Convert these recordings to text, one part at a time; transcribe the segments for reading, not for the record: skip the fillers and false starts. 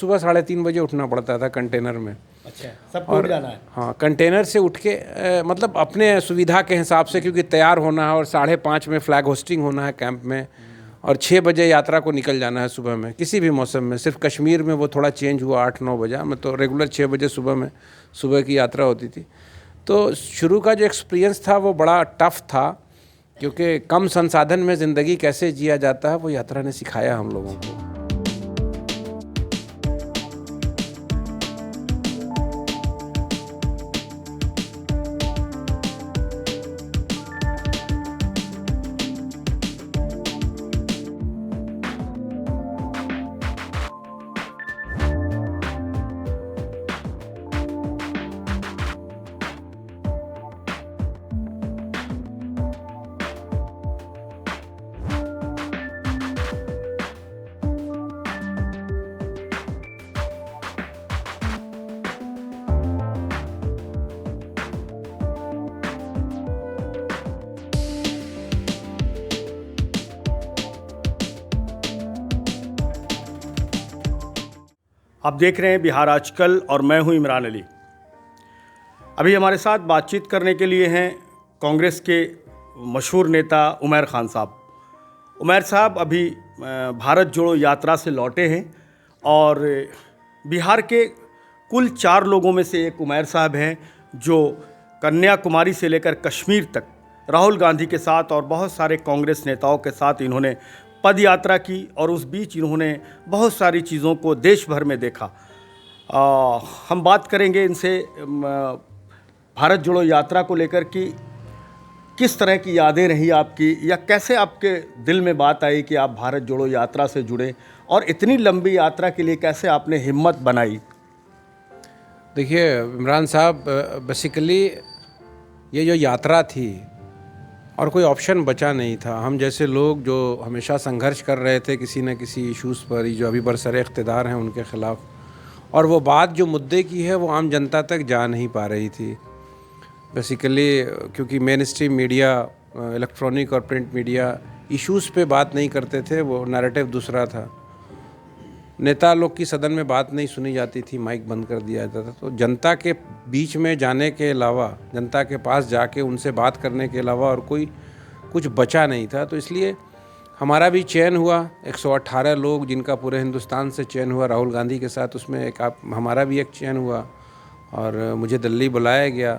सुबह 3:30 बजे उठना पड़ता था कंटेनर में। अच्छा, सबको उठ जाना है। हाँ, कंटेनर से उठ के मतलब अपने सुविधा के हिसाब से, क्योंकि तैयार होना है और 5:30 में फ्लैग होस्टिंग होना है कैंप में, और 6 बजे यात्रा को निकल जाना है सुबह में, किसी भी मौसम में। सिर्फ कश्मीर में वो थोड़ा चेंज हुआ 8-9 बजे में, तो रेगुलर 6 बजे सुबह में सुबह की यात्रा होती थी। तो शुरू का जो एक्सपीरियंस था वो बड़ा टफ था, क्योंकि कम संसाधन में ज़िंदगी कैसे जिया जाता है वो यात्रा ने सिखाया हम लोगों को। आप देख रहे हैं बिहार आजकल और मैं हूं इमरान अली। अभी हमारे साथ बातचीत करने के लिए हैं कांग्रेस के मशहूर नेता उमैर खान साहब। उमैर साहब अभी भारत जोड़ो यात्रा से लौटे हैं और बिहार के कुल 4 लोगों में से एक उमैर साहब हैं जो कन्याकुमारी से लेकर कश्मीर तक राहुल गांधी के साथ और बहुत सारे कांग्रेस नेताओं के साथ इन्होंने पद यात्रा की और उस बीच इन्होंने बहुत सारी चीज़ों को देश भर में देखा। हम बात करेंगे इनसे भारत जोड़ो यात्रा को लेकर कि किस तरह की यादें रही आपकी, या कैसे आपके दिल में बात आई कि आप भारत जोड़ो यात्रा से जुड़े और इतनी लंबी यात्रा के लिए कैसे आपने हिम्मत बनाई। देखिए इमरान साहब, बेसिकली ये जो यात्रा थी और कोई ऑप्शन बचा नहीं था। हम जैसे लोग जो हमेशा संघर्ष कर रहे थे किसी न किसी इश्यूज़ पर, जो अभी बरसरे इख्तिदार हैं उनके ख़िलाफ़, और वो बात जो मुद्दे की है वो आम जनता तक जा नहीं पा रही थी। बेसिकली क्योंकि मेन स्ट्रीम मीडिया, इलेक्ट्रॉनिक और प्रिंट मीडिया इश्यूज़ पे बात नहीं करते थे, वो नैरेटिव दूसरा था। नेता लोग की सदन में बात नहीं सुनी जाती थी, माइक बंद कर दिया जाता था। तो जनता के बीच में जाने के अलावा, जनता के पास जाके उनसे बात करने के अलावा और कोई कुछ बचा नहीं था। तो इसलिए हमारा भी चयन हुआ, 118 लोग जिनका पूरे हिंदुस्तान से चयन हुआ राहुल गांधी के साथ, उसमें हमारा भी एक चयन हुआ और मुझे दिल्ली बुलाया गया।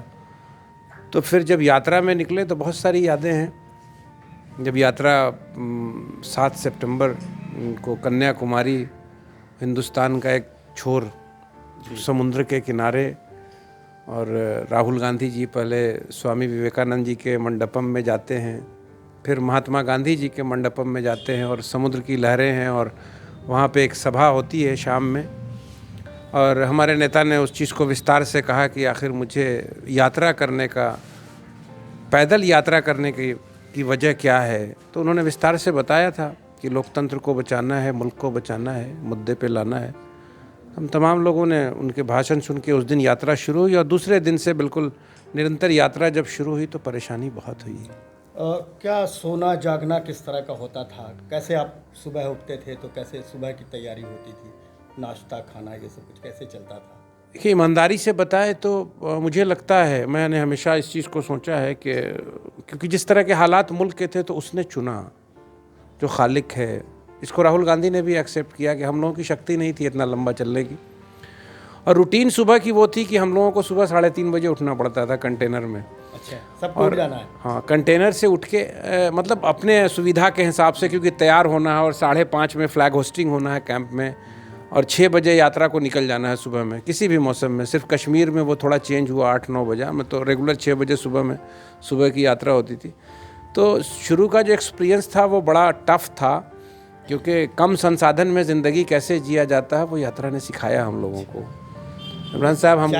तो फिर जब यात्रा में निकले तो बहुत सारी यादें हैं। जब यात्रा 7 सितंबर को कन्याकुमारी, हिंदुस्तान का एक छोर समुद्र के किनारे, और राहुल गांधी जी पहले स्वामी विवेकानंद जी के मंडपम में जाते हैं, फिर महात्मा गांधी जी के मंडपम में जाते हैं, और समुद्र की लहरें हैं और वहाँ पे एक सभा होती है शाम में। और हमारे नेता ने उस चीज़ को विस्तार से कहा कि आखिर मुझे यात्रा करने का, पैदल यात्रा करने की वजह क्या है। तो उन्होंने विस्तार से बताया था कि लोकतंत्र को बचाना है, मुल्क को बचाना है, मुद्दे पे लाना है। हम तमाम लोगों ने उनके भाषण सुन के उस दिन यात्रा शुरू हुई, और दूसरे दिन से बिल्कुल निरंतर यात्रा जब शुरू हुई तो परेशानी बहुत हुई। क्या सोना जागना किस तरह का होता था? कैसे आप सुबह उठते थे तो कैसे सुबह की तैयारी होती थी, नाश्ता खाना ये सब कुछ कैसे चलता था? देखिए ईमानदारी से बताए तो मुझे लगता है, मैंने हमेशा इस चीज़ को सोचा है कि क्योंकि जिस तरह के हालात मुल्क के थे तो उसने चुना जो खालिक है। इसको राहुल गांधी ने भी एक्सेप्ट किया कि हम लोगों की शक्ति नहीं थी इतना लंबा चलने की, और रूटीन सुबह की वो थी कि हम लोगों को सुबह 3:30 बजे उठना पड़ता था कंटेनर में। अच्छा, सबको उठ जाना है। हाँ, कंटेनर से उठ के मतलब अपने सुविधा के हिसाब से, क्योंकि तैयार होना है और 5:30 में फ्लैग होस्टिंग होना है कैंप में, और 6 बजे यात्रा को निकल जाना है सुबह में, किसी भी मौसम में। सिर्फ कश्मीर में वो थोड़ा चेंज हुआ 8-9 बजे में, तो रेगुलर 6 बजे सुबह में सुबह की यात्रा होती थी। तो शुरू का जो एक्सपीरियंस था वो बड़ा टफ था, क्योंकि कम संसाधन में ज़िंदगी कैसे जिया जाता है वो यात्रा ने सिखाया हम लोगों को। इमरान साहब, हम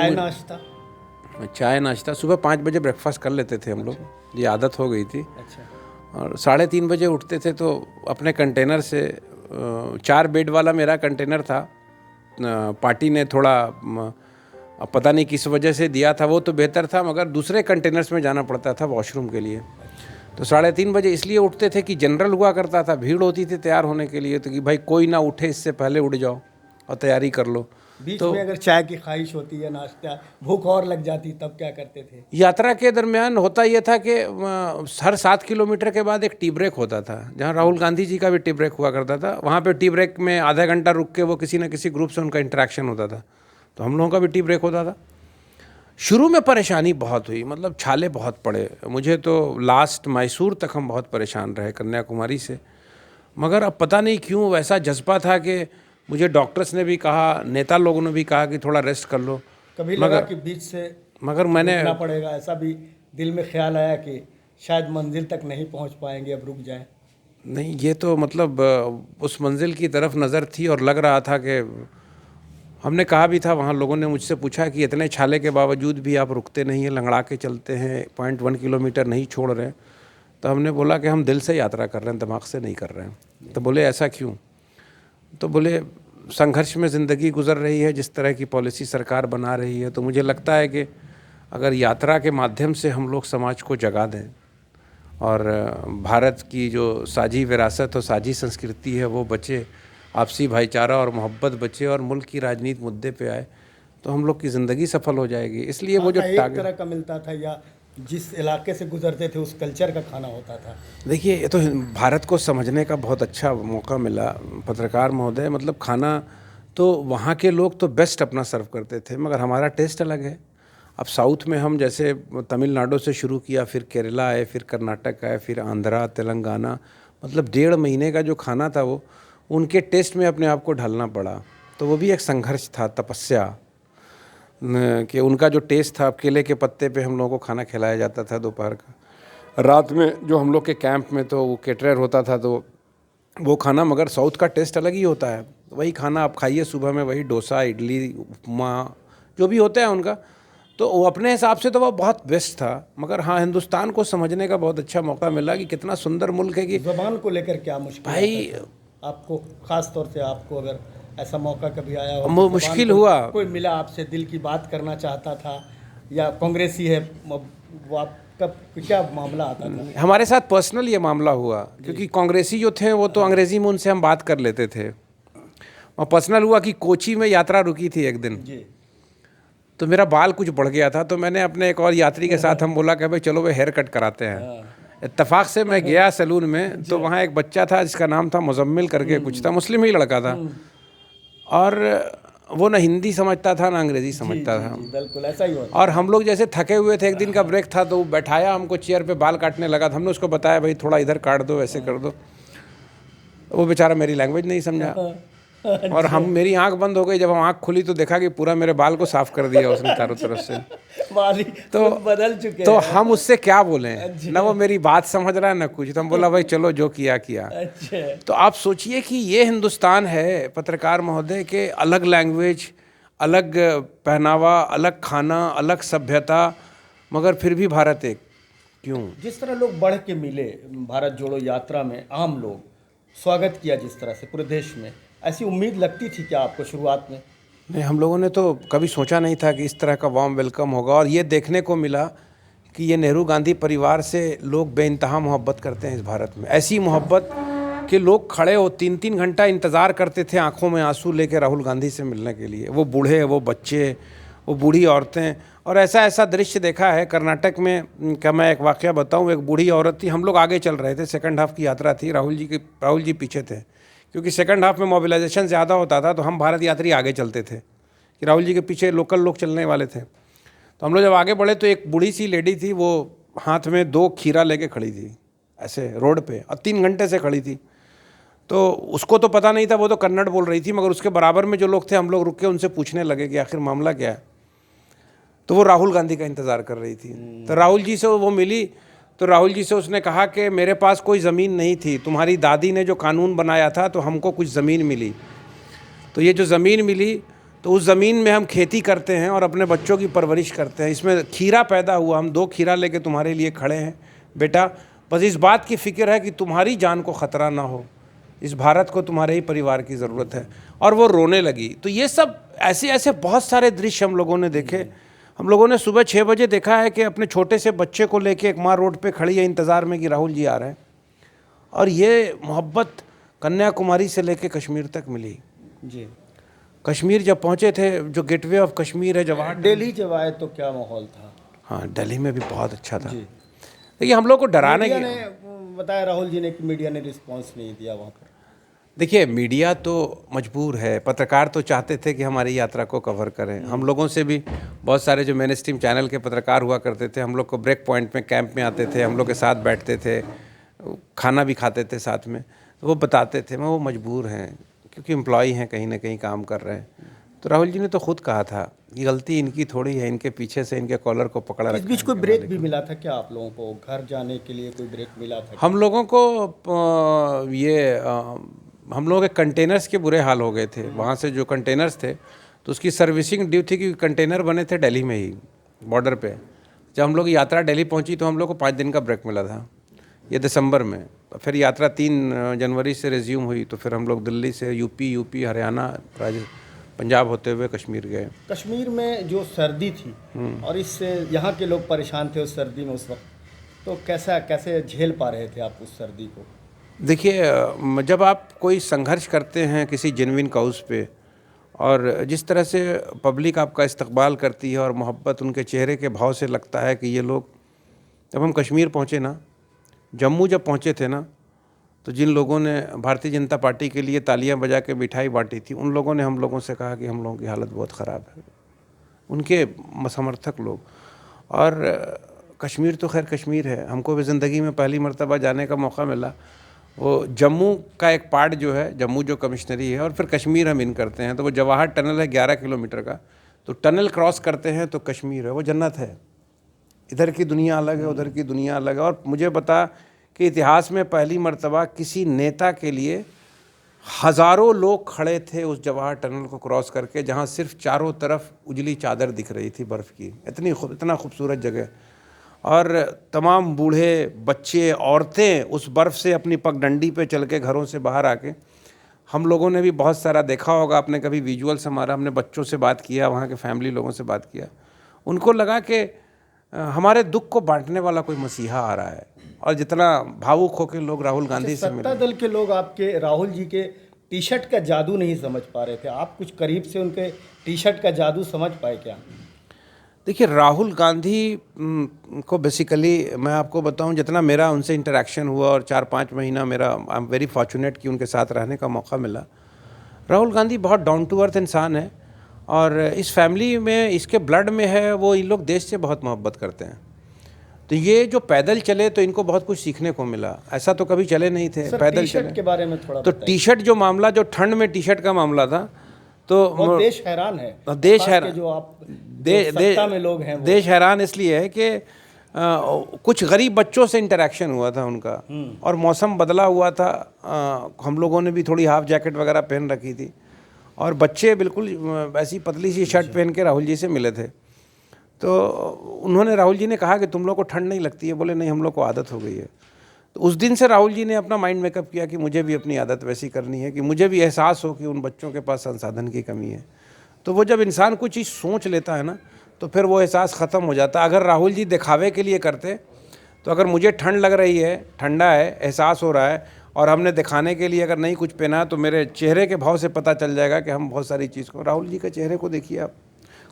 चाय नाश्ता सुबह 5 बजे ब्रेकफास्ट कर लेते थे हम लोग, ये आदत हो गई थी। अच्छा। और 3:30 बजे उठते थे, तो अपने कंटेनर से 4 बेड वाला मेरा कंटेनर था, पार्टी ने थोड़ा पता नहीं किस वजह से दिया था, वो तो बेहतर था, मगर दूसरे कंटेनर्स में जाना पड़ता था वॉशरूम के लिए। तो 3:30 बजे इसलिए उठते थे कि जनरल हुआ करता था, भीड़ होती थी तैयार होने के लिए, तो कि भाई कोई ना उठे इससे पहले उठ जाओ, और तैयारी कर लो। बीच में अगर चाय की ख्वाहिश होती है, नाश्ता, भूख और लग जाती, तब क्या करते थे? यात्रा के दरमियान होता ये था कि हर 7 किलोमीटर के बाद एक टी ब्रेक होता था, जहाँ राहुल गांधी जी का भी टी ब्रेक हुआ करता था। वहाँ पे टी ब्रेक में आधा घंटा रुक के वो किसी न किसी ग्रुप से उनका इंटरेक्शन होता था, तो हम लोगों का भी टी ब्रेक होता था। शुरू में परेशानी बहुत हुई, मतलब छाले बहुत पड़े मुझे, तो लास्ट मैसूर तक हम बहुत परेशान रहे कन्याकुमारी से। मगर अब पता नहीं क्यों वैसा जज्बा था कि मुझे डॉक्टर्स ने भी कहा, नेता लोगों ने भी कहा कि थोड़ा रेस्ट कर लो। कभी लगा कि बीच से मगर मैंने रुकना पड़ेगा, ऐसा भी दिल में ख्याल आया कि शायद मंजिल तक नहीं पहुंच पाएंगे, अब रुक जाएं? नहीं, ये तो मतलब उस मंजिल की तरफ नज़र थी और लग रहा था कि हमने कहा भी था, वहाँ लोगों ने मुझसे पूछा कि इतने छाले के बावजूद भी आप रुकते नहीं हैं, लंगड़ा के चलते हैं, 0.1 किलोमीटर नहीं छोड़ रहे हैं। तो हमने बोला कि हम दिल से यात्रा कर रहे हैं, दिमाग से नहीं कर रहे हैं। तो बोले ऐसा क्यों? तो बोले संघर्ष में ज़िंदगी गुजर रही है, जिस तरह की पॉलिसी सरकार बना रही है, तो मुझे लगता है कि अगर यात्रा के माध्यम से हम लोग समाज को जगा दें और भारत की जो साझी विरासत और साझी संस्कृति है वो बचे, आपसी भाईचारा और मोहब्बत बचे और मुल्क की राजनीति मुद्दे पे आए, तो हम लोग की ज़िंदगी सफल हो जाएगी। इसलिए वो जो एक टारगेट तरह का मिलता था, या जिस इलाके से गुजरते थे उस कल्चर का खाना होता था? देखिए, ये तो भारत को समझने का बहुत अच्छा मौका मिला पत्रकार महोदय। मतलब खाना तो वहाँ के लोग तो बेस्ट अपना सर्व करते थे, मगर हमारा टेस्ट अलग है। अब साउथ में हम जैसे तमिलनाडु से शुरू किया, फिर केरला आए, फिर कर्नाटक आए, फिर आंध्रा, तेलंगाना, मतलब 1.5 महीने का जो खाना था वो उनके टेस्ट में अपने आप को ढालना पड़ा। तो वो भी एक संघर्ष था, तपस्या, कि उनका जो टेस्ट था, केले के पत्ते पे हम लोगों को खाना खिलाया जाता था दोपहर का। रात में जो हम लोग के कैंप में तो वो केटरर होता था, तो वो खाना, मगर साउथ का टेस्ट अलग ही होता है। वही खाना आप खाइए सुबह में, वही डोसा, इडली, उपमा जो भी होता है उनका, तो वो अपने हिसाब से तो वो बहुत बेस्ट था। मगर हाँ, हिंदुस्तान को समझने का बहुत अच्छा मौका मिला कि कितना सुंदर मुल्क है। कि ज़बान को लेकर क्या मुश्किल भाई आपको, ख़ास तौर से आपको, अगर ऐसा मौका कभी आया हो, मुश्किल हुआ, कोई मिला आपसे, दिल की बात करना चाहता था, या कांग्रेसी है, वो आपका क्या मामला आता था? हमारे साथ पर्सनल ये मामला हुआ, क्योंकि कांग्रेसी जो थे वो तो अंग्रेज़ी में उनसे हम बात कर लेते थे। और पर्सनल हुआ कि कोची में यात्रा रुकी थी एक दिन जी, तो मेरा बाल कुछ बढ़ गया था, तो मैंने अपने एक और यात्री के साथ हम बोला कि भाई चलो भाई हेयर कट कराते हैं। इत्तेफाक से मैं गया सैलून में, तो वहाँ एक बच्चा था जिसका नाम था मुजम्मिल करके कुछ था, मुस्लिम ही लड़का था, और वो ना हिंदी समझता था ना अंग्रेज़ी समझता था। बिल्कुल ऐसा ही होता। और हम लोग जैसे थके हुए थे, एक दिन का ब्रेक था, तो वो बैठाया हमको चेयर पे, बाल काटने लगा। तो हमने उसको बताया भाई थोड़ा इधर काट दो, ऐसे कर दो। वो बेचारा मेरी लैंग्वेज नहीं समझा, और हम, मेरी आंख बंद हो गई। जब हम आंख खुली तो देखा कि पूरा मेरे बाल को साफ कर दिया उसने चारों तरफ से। वाली तो बदल चुके तो हैं। हम उससे क्या बोलें, ना वो मेरी बात समझ रहा है ना कुछ। तो हम बोला भाई चलो जो किया किया। अच्छा, तो आप सोचिए कि ये हिंदुस्तान है पत्रकार महोदय के, अलग लैंग्वेज, अलग पहनावा, अलग खाना, अलग सभ्यता, मगर फिर भी भारत एक। क्यों? जिस तरह लोग बढ़ के मिले भारत जोड़ो यात्रा में, आम लोग स्वागत किया जिस तरह से पूरे देश में, ऐसी उम्मीद लगती थी क्या आपको शुरुआत में? नहीं, हम लोगों ने तो कभी सोचा नहीं था कि इस तरह का वार्म वेलकम होगा। और ये देखने को मिला कि ये नेहरू गांधी परिवार से लोग बेइंतहा मोहब्बत करते हैं इस भारत में। ऐसी मोहब्बत कि लोग खड़े हो 3-3 घंटा इंतज़ार करते थे आंखों में आंसू लेके राहुल गांधी से मिलने के लिए। वो बूढ़े, वो बच्चे, वो बूढ़ी औरतें। और ऐसा ऐसा दृश्य देखा है कर्नाटक में का। मैं एक वाक़या बताऊँ। एक बूढ़ी औरत थी, हम लोग आगे चल रहे थे, सेकंड हाफ की यात्रा थी, राहुल जी पीछे थे, क्योंकि सेकंड हाफ में मोबिलाइजेशन ज़्यादा होता था, तो हम भारत यात्री आगे चलते थे कि राहुल जी के पीछे लोकल लोग चलने वाले थे। तो हम लोग जब आगे बढ़े तो एक बूढ़ी सी लेडी थी, वो हाथ में 2 खीरा लेके खड़ी थी ऐसे रोड पे, और 3 घंटे से खड़ी थी। तो उसको तो पता नहीं था, वो तो कन्नड़ बोल रही थी, मगर उसके बराबर में जो लोग थे, हम लोग रुक के उनसे पूछने लगे कि आखिर मामला क्या है। तो वो राहुल गांधी का इंतज़ार कर रही थी। तो राहुल जी से वो मिली, तो राहुल जी से उसने कहा कि मेरे पास कोई ज़मीन नहीं थी, तुम्हारी दादी ने जो कानून बनाया था तो हमको कुछ ज़मीन मिली। तो ये जो ज़मीन मिली, तो उस ज़मीन में हम खेती करते हैं और अपने बच्चों की परवरिश करते हैं। इसमें खीरा पैदा हुआ, हम 2 खीरा लेके तुम्हारे लिए खड़े हैं बेटा। बस इस बात की फ़िक्र है कि तुम्हारी जान को ख़तरा ना हो, इस भारत को तुम्हारे ही परिवार की ज़रूरत है। और वो रोने लगी। तो ये सब ऐसे ऐसे बहुत सारे दृश्य हम लोगों ने देखे। हम लोगों ने सुबह 6 बजे देखा है कि अपने छोटे से बच्चे को लेके एक माँ रोड पे खड़ी है इंतज़ार में कि राहुल जी आ रहे हैं। और ये मोहब्बत कन्याकुमारी से लेके कश्मीर तक मिली। जी, कश्मीर जब पहुँचे थे, जो गेटवे ऑफ कश्मीर है जवाहर, दिल्ली जब आए तो क्या माहौल था? हाँ दिल्ली में भी बहुत अच्छा था। जी। देखिए हम लोग को डराने मीडिया की, ने बताया राहुल जी ने कि मीडिया ने रिस्पांस नहीं दिया वहाँ पर। देखिए मीडिया तो मजबूर है, पत्रकार तो चाहते थे कि हमारी यात्रा को कवर करें। हम लोगों से भी बहुत सारे जो मेन स्ट्रीम चैनल के पत्रकार हुआ करते थे, हम लोग को ब्रेक पॉइंट में कैंप में आते थे, हम लोग के साथ बैठते थे, खाना भी खाते थे साथ में, तो वो बताते थे वो मजबूर हैं क्योंकि एम्प्लॉई हैं, कहीं ना कहीं काम कर रहे हैं। तो राहुल जी ने तो खुद कहा था कि गलती इनकी थोड़ी है, इनके पीछे से इनके कॉलर को पकड़ा इस बीच कोई ब्रेक भी मिला था क्या आप लोगों को? घर जाने के लिए कोई ब्रेक मिला था? हम लोगों को हम लोगों के कंटेनर्स के बुरे हाल हो गए थे। वहाँ से जो कंटेनर्स थे तो उसकी सर्विसिंग ड्यू थी, क्योंकि कंटेनर बने थे दिल्ली में ही बॉर्डर पे। जब हम लोग यात्रा दिल्ली पहुँची तो हम लोग को 5 दिन का ब्रेक मिला था, ये दिसंबर में। फिर यात्रा 3 जनवरी से रिज्यूम हुई, तो फिर हम लोग दिल्ली से यूपी, हरियाणा, पंजाब होते हुए कश्मीर गए। कश्मीर में जो सर्दी थी और इससे यहाँ के लोग परेशान थे उस सर्दी में उस वक्त, तो कैसे झेल पा रहे थे आप उस सर्दी को? देखिए जब आप कोई संघर्ष करते हैं किसी जेन्युइन काउज पे, और जिस तरह से पब्लिक आपका इस्तकबाल करती है और मोहब्बत उनके चेहरे के भाव से लगता है कि ये लोग, जब हम कश्मीर पहुँचे ना, जम्मू जब पहुँचे थे ना, तो जिन लोगों ने भारतीय जनता पार्टी के लिए तालियां बजा के मिठाई बांटी थी, उन लोगों ने हम लोगों से कहा कि हम लोगों की हालत बहुत ख़राब है, उनके समर्थक लोग। और कश्मीर तो खैर कश्मीर है, हमको भी ज़िंदगी में पहली मर्तबा जाने का मौका मिला। वो जम्मू का एक पार्ट जो है, जम्मू जो कमिश्नरी है, और फिर कश्मीर हम इन करते हैं, तो वो जवाहर टनल है 11 किलोमीटर का, तो टनल क्रॉस करते हैं तो कश्मीर है, वो जन्नत है। इधर की दुनिया अलग है, उधर की दुनिया अलग है। और मुझे पता कि इतिहास में पहली मर्तबा किसी नेता के लिए हज़ारों लोग खड़े थे उस जवाहर टनल को क्रॉस करके, जहाँ सिर्फ चारों तरफ उजली चादर दिख रही थी बर्फ़ की, इतना खूबसूरत जगह। और तमाम बूढ़े, बच्चे, औरतें उस बर्फ़ से अपनी पगडंडी पे चल के घरों से बाहर आके, हम लोगों ने भी बहुत सारा देखा होगा, आपने कभी विजुअल्स हमारा, हमने बच्चों से बात किया, वहाँ के फैमिली लोगों से बात किया, उनको लगा कि हमारे दुख को बांटने वाला कोई मसीहा आ रहा है। और जितना भावुक होकर लोग राहुल गांधी से मिले, सत्ता दल के लोग आपके राहुल जी के टी शर्ट का जादू नहीं समझ पा रहे थे, आप कुछ करीब से उनके टी शर्ट का जादू समझ पाए क्या? देखिए राहुल गांधी को बेसिकली मैं आपको बताऊं, जितना मेरा उनसे इंटरेक्शन हुआ और 4-5 महीना मेरा, आई एम वेरी फॉर्चुनेट कि उनके साथ रहने का मौका मिला। राहुल गांधी बहुत डाउन टू अर्थ इंसान है, और इस फैमिली में, इसके ब्लड में है, वो इन लोग देश से बहुत मोहब्बत करते हैं। तो ये जो पैदल चले तो इनको बहुत कुछ सीखने को मिला, ऐसा तो कभी चले नहीं थे। पैदल चले के बारे में थोड़ा तो टी शर्ट जो मामला, जो ठंड में टी शर्ट का मामला था, तो देश हैरान है। देश हैरान, जो आप सत्ता में लोग हैं, देश हैरान इसलिए है कि कुछ गरीब बच्चों से इंटरेक्शन हुआ था उनका, और मौसम बदला हुआ था, हम लोगों ने भी थोड़ी हाफ जैकेट वगैरह पहन रखी थी, और बच्चे बिल्कुल ऐसी पतली सी शर्ट पहन के राहुल जी से मिले थे। तो उन्होंने, राहुल जी ने कहा कि तुम लोग को ठंड नहीं लगती है? बोले नहीं, हम लोग को आदत हो गई है। तो उस दिन से राहुल जी ने अपना माइंड मेकअप किया कि मुझे भी अपनी आदत वैसी करनी है कि मुझे भी एहसास हो कि उन बच्चों के पास संसाधन की कमी है। तो वो जब इंसान कुछ चीज़ सोच लेता है ना, तो फिर वो एहसास ख़त्म हो जाता है। अगर राहुल जी दिखावे के लिए करते, तो अगर मुझे ठंड लग रही है, ठंडा है, एहसास हो रहा है, और हमने दिखाने के लिए अगर नहीं कुछ पहना, तो मेरे चेहरे के भाव से पता चल जाएगा कि हम बहुत सारी चीज़ को, राहुल जी के चेहरे को देखिए आप,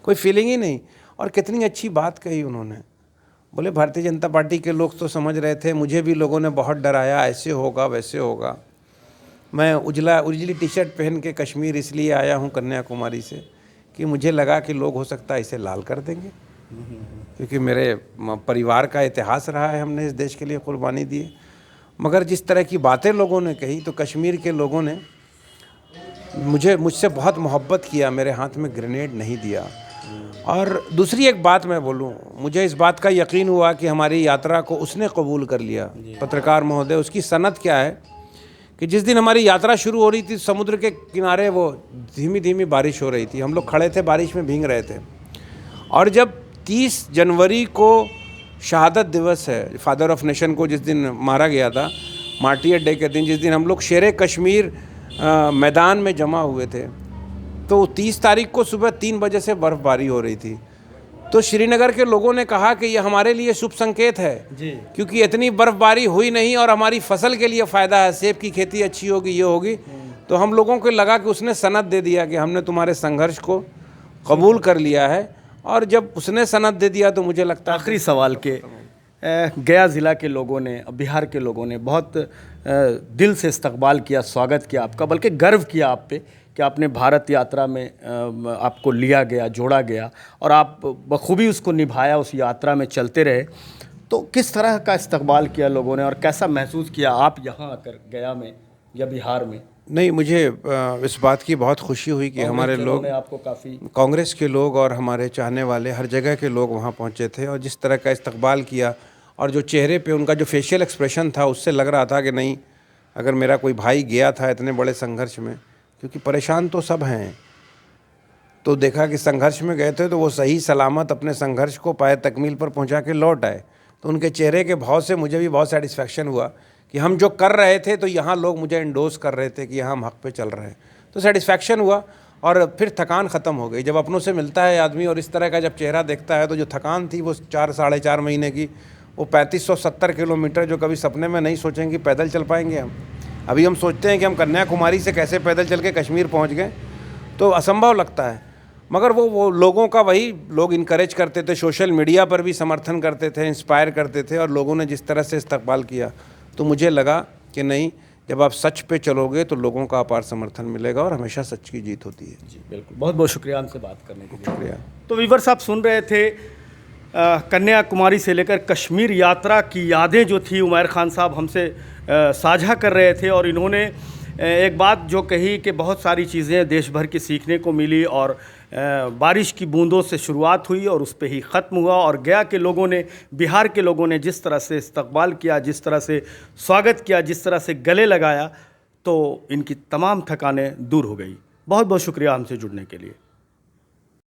कोई फीलिंग ही नहीं। और कितनी अच्छी बात कही उन्होंने, बोले भारतीय जनता पार्टी के लोग तो समझ रहे थे, मुझे भी लोगों ने बहुत डराया, ऐसे होगा वैसे होगा। मैं उजली टी शर्ट पहन के कश्मीर इसलिए आया हूँ कन्याकुमारी से कि मुझे लगा कि लोग हो सकता है इसे लाल कर देंगे, क्योंकि मेरे परिवार का इतिहास रहा है, हमने इस देश के लिए कुर्बानी दी है। मगर जिस तरह की बातें लोगों ने कही, तो कश्मीर के लोगों ने मुझसे बहुत मोहब्बत किया, मेरे हाथ में ग्रेनेड नहीं दिया। और दूसरी एक बात मैं बोलूं, मुझे इस बात का यकीन हुआ कि हमारी यात्रा को उसने कबूल कर लिया, पत्रकार महोदय। उसकी सनद क्या है कि जिस दिन हमारी यात्रा शुरू हो रही थी, समुद्र के किनारे वो धीमी धीमी बारिश हो रही थी, हम लोग खड़े थे, बारिश में भीग रहे थे। और जब 30 जनवरी को शहादत दिवस है, फादर ऑफ नेशन को जिस दिन मारा गया था, मार्टियर डे के दिन, जिस दिन हम लोग शेरे कश्मीर मैदान में जमा हुए थे, तो 30 तारीख को सुबह 3 बजे से बर्फ़बारी हो रही थी। तो श्रीनगर के लोगों ने कहा कि ये हमारे लिए शुभ संकेत है जी, क्योंकि इतनी बर्फ़बारी हुई नहीं और हमारी फसल के लिए फ़ायदा है, सेब की खेती अच्छी होगी, ये होगी। तो हम लोगों को लगा कि उसने सनद दे दिया कि हमने तुम्हारे संघर्ष को कबूल कर लिया है। और जब उसने सनद दे दिया तो मुझे लगता है आखिरी सवाल के गया ज़िला के लोगों ने, बिहार के लोगों ने बहुत दिल से इस्तकबाल किया, स्वागत किया आपका, बल्कि गर्व किया आप पे कि आपने भारत यात्रा में आपको लिया गया, जोड़ा गया और आप बखूबी उसको निभाया, उस यात्रा में चलते रहे। तो किस तरह का इस्तकबाल किया लोगों ने और कैसा महसूस किया आप यहाँ आकर गया में या बिहार में? नहीं, मुझे इस बात की बहुत खुशी हुई कि हमारे लोग, आपको काफ़ी कांग्रेस के लोग और हमारे चाहने वाले हर जगह के लोग वहाँ पहुँचे थे और जिस तरह का इस्तकबाल किया और जो चेहरे पे उनका जो फेशियल एक्सप्रेशन था उससे लग रहा था कि नहीं, अगर मेरा कोई भाई गया था इतने बड़े संघर्ष में, क्योंकि परेशान तो सब हैं, तो देखा कि संघर्ष में गए थे तो वो सही सलामत अपने संघर्ष को पाए तकमील पर पहुँचा के लौट आए। तो उनके चेहरे के भाव से मुझे भी बहुत सेटिस्फेक्शन हुआ कि हम जो कर रहे थे तो यहाँ लोग मुझे इंडोर्स कर रहे थे कि यहाँ हम हक पे चल रहे हैं, तो सेटिस्फेक्शन हुआ। और फिर थकान ख़त्म हो गई। जब अपनों से मिलता है आदमी और इस तरह का जब चेहरा देखता है तो जो थकान थी वो 4-4.5 महीने की, वो 3570 किलोमीटर जो कभी सपने में नहीं सोचेंगे कि पैदल चल पाएंगे हम। अभी हम सोचते हैं कि हम कन्याकुमारी से कैसे पैदल चल के कश्मीर पहुँच गए, तो असंभव लगता है। मगर वो लोगों का वही लोग इनकरेज करते थे, सोशल मीडिया पर भी समर्थन करते थे, इंस्पायर करते थे, और लोगों ने जिस तरह से इस्तकबाल किया तो मुझे लगा कि नहीं, जब आप सच पे चलोगे तो लोगों का अपार समर्थन मिलेगा और हमेशा सच की जीत होती है। जी बिल्कुल, बहुत बहुत शुक्रिया हमसे बात करने के लिए। शुक्रिया। तो वीवर साहब सुन रहे थे कन्याकुमारी से लेकर कश्मीर यात्रा की यादें जो थी उमैर खान साहब हमसे साझा कर रहे थे, और इन्होंने एक बात जो कही कि बहुत सारी चीज़ें देश भर की सीखने को मिली और बारिश की बूंदों से शुरुआत हुई और उस पे ही ख़त्म हुआ। और गया के लोगों ने, बिहार के लोगों ने जिस तरह से इस्तकबाल किया, जिस तरह से स्वागत किया, जिस तरह से गले लगाया, तो इनकी तमाम थकानें दूर हो गई। बहुत बहुत शुक्रिया हमसे जुड़ने के लिए।